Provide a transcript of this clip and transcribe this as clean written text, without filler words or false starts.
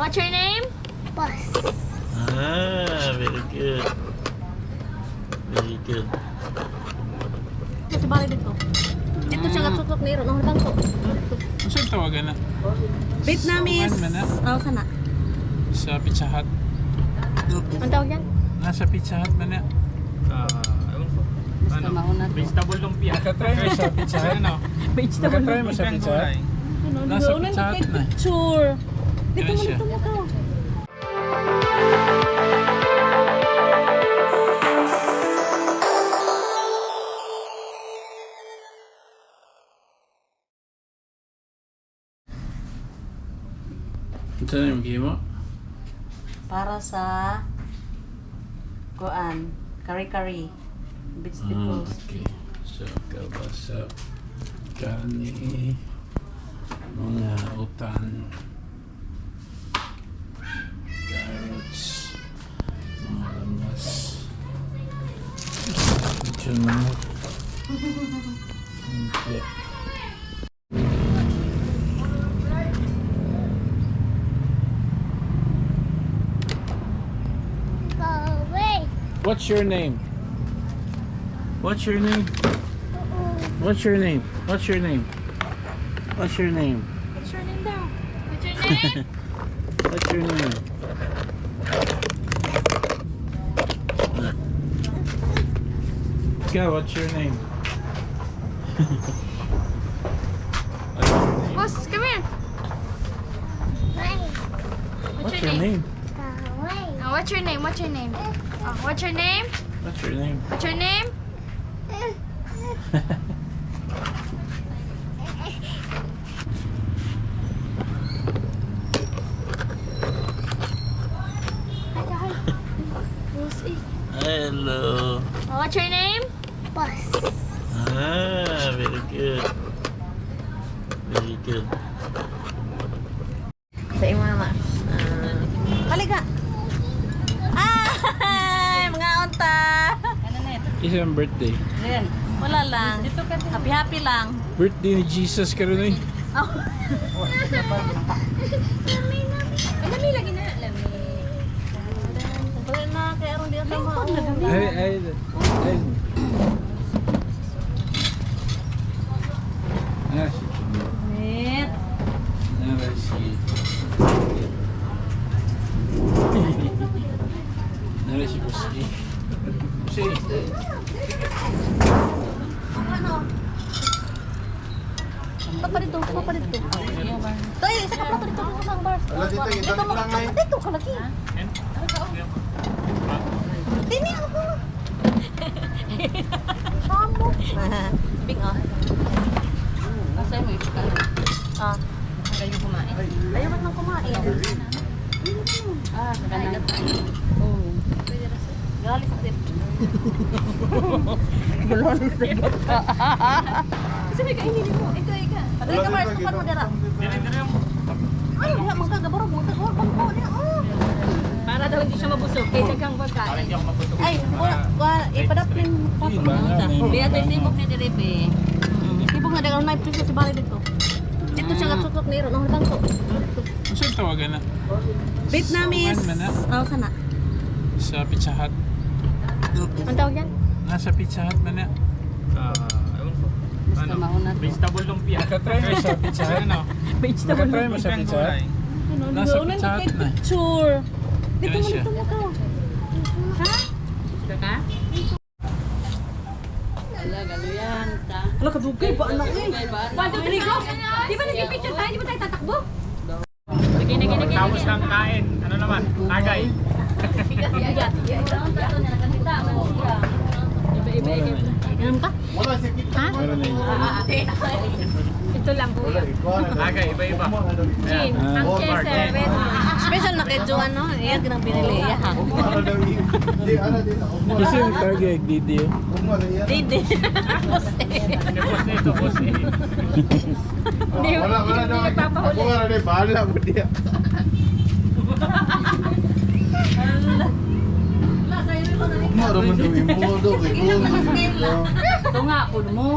What's your name? Bus. Ah, very good. Very good. Ito bali dito. Dito siya katutok ni Ron. Ang bangko. Ano siya tawagan na? Vietnamese. Suman man na? Oh, sana. Sa Pizza Hut. Ang tawag yan? Nasa Pizza Hut man na? Ewan ko. Basta mauna to. Vegetable lumpia. Nakatry mo sa Pizza Hut, no? Vegetable. Nakatry mo sa Pizza Hut? Ano, Nasa doon Pizza Hut na. picture. Dito Yan mo, siya. dito mo ka. Ito na yung game mo? Para sa kuan, kari-kari. Vegetables. Okay. So, kabasa, karne, mga utan, carrots, mga lamas, lechon manok, simple. Go away. What's your name? What's your name? What's your name? What's your name? What's your name? What's your name daw? What's your name? What's your name? Go, what's your name? Boss, come here. What's your name? Go away. What's your name? What's your name? What's your name? What's your name? What's your name? Hello. What's your name? Bus. Ah, very good. Very good. Sa imo mama. Halika. Ay, mga unta. Ano na ito? Isang birthday. Ayan. Wala lang. Happy lang. Birthday ni Jesus ka rin eh. Oh. Lami lagi na. Lami. Wala na kaya ron diya sama. Ay. Ah, si Net. Ah, si Nara si Puski. Puski. Ano? Papa dito. Toy, isa ka plato dito sa bars. Dito mo. Dito ka lagi. Dini ano ko? Sambo. Big ah. Asa mo ito ka? Ah. Ayaw kumain. Ayaw man nang kumain. Ah, ganun. Oh. Galis sa tip. Galis sa tip. Kasi may kainin mo. Ikaw. Dali ka Mars, kupan mo dira. Ay, diha magkagabarog, bangko niya. Para daw hindi siya mabusog, kaya daghang pagkain. Ay, ipadaplin pa po. Biya tayo sibok ni Diribe. Sibok na daghang knife sa si Bali dito. Dito siya katutok ni Ron, ang bangko. Ano siya tawagan na? Vietnamese. Suman man na? Oh, sana. Sa Pizza Hut. Ang tawag yan? Nasa Pizza Hut man na? Ewan ko. Basta mauna to. Vegetable lumpia. Nakatry mo sa Pizza Hut, no? Vegetable. Nakatry mo sa Pizza Hut? Ano, Nasa doon Pizza Hut na. picture. Dito Yan mo, siya. dito mo ka. Ha? Dito ka? Wala, galuyan ka. Wala, kadugay ba anak eh? Paano, Trigo? Di ba nagpipicture tayo? Di ba tayo tatakbo? Lagi. Tapos ng kain. Ano naman? Tagay. Bigat. Iba. Ganun ka? Ha? Meron na yun. Ito lang po. Tagay, iba-iba. Chin. Ang K7. Special na kay Joan, no? Iyan ginang binili. Iya, ha? Kasi yung target dito. Didi. Boss nito, boss eh. Wala daw. Ako nga rin, bahala mo diya. Wala, sa'yo rin ko na rin. Maraman daw yung modo. Ito nga, puno mo.